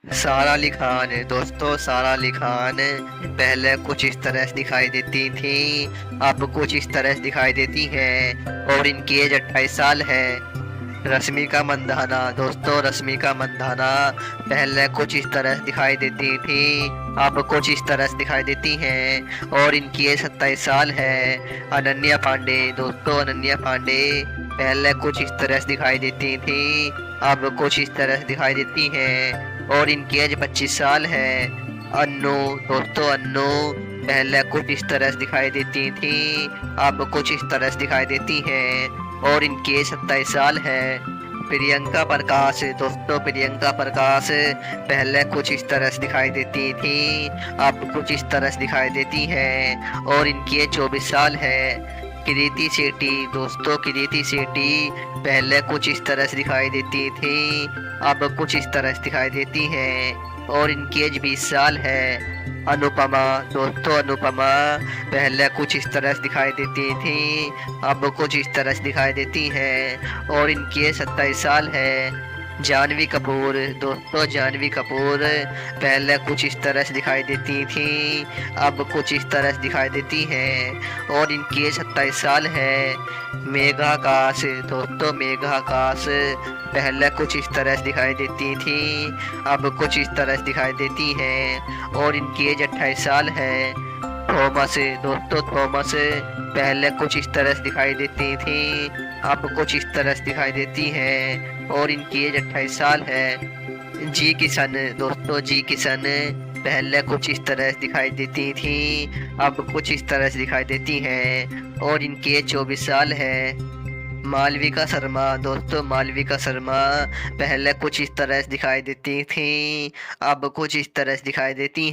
सारा अली खान दोस्तों, सारा अली खान पहले कुछ इस तरह से दिखाई देती थी, अब कुछ इस तरह से दिखाई देती हैं और इनकी एज 28 साल है। रश्मिका मंदाना दोस्तों, रश्मिका मंदाना पहले कुछ इस तरह से दिखाई देती थी, अब कुछ इस तरह से दिखाई देती हैं और इनकी एज 27 साल है। अनन्या पांडे दोस्तों, अनन्या पांडे पहले कुछ इस तरह से दिखाई देती थी, अब कुछ इस तरह से दिखाई देती हैं और इनकी एज 25 साल है। अन्नू दोस्तों, अन्नू पहले कुछ इस तरह से दिखाई देती थी, अब कुछ इस तरह से दिखाई देती हैं और इनकी एज 27 साल है। प्रियंका प्रकाश दोस्तों, प्रियंका प्रकाश पहले कुछ इस तरह से दिखाई देती थी, अब कुछ इस तरह से दिखाई देती हैं और इनकी एज 24 साल है। कृति शेट्टी दोस्तों, कृति शेट्टी पहले कुछ इस तरह से दिखाई देती थी, अब कुछ इस तरह से दिखाई देती हैं और इनकी एज 20 साल है। अनुपमा दोस्तों, अनुपमा पहले कुछ इस तरह से दिखाई देती थी, अब कुछ इस तरह से दिखाई देती हैं और इनकी एज 27 साल है। जानवी कपूर दोस्तों, जानवी कपूर पहले कुछ इस तरह से दिखाई देती थी, अब कुछ इस तरह से दिखाई देती हैं और इनकी एज 27 साल है। मेघा आकाश दोस्तों, मेघा आकाश पहले कुछ इस तरह से दिखाई देती थी, अब कुछ इस तरह से दिखाई देती हैं और इनकी एज 28 साल है। थॉमस दोस्तों, थॉमस पहले कुछ इस तरह से दिखाई देती थी, अब कुछ इस तरह से दिखाई देती हैं और इनकी एज 28 साल है। जी किशन दोस्तों, जी किशन पहले कुछ इस तरह से दिखाई देती थी, अब कुछ इस तरह से दिखाई देती हैं और इनकी एज 24 साल है। मालविका शर्मा दोस्तों, मालविका शर्मा पहले कुछ इस तरह से दिखाई देती थी, अब कुछ इस तरह से दिखाई देती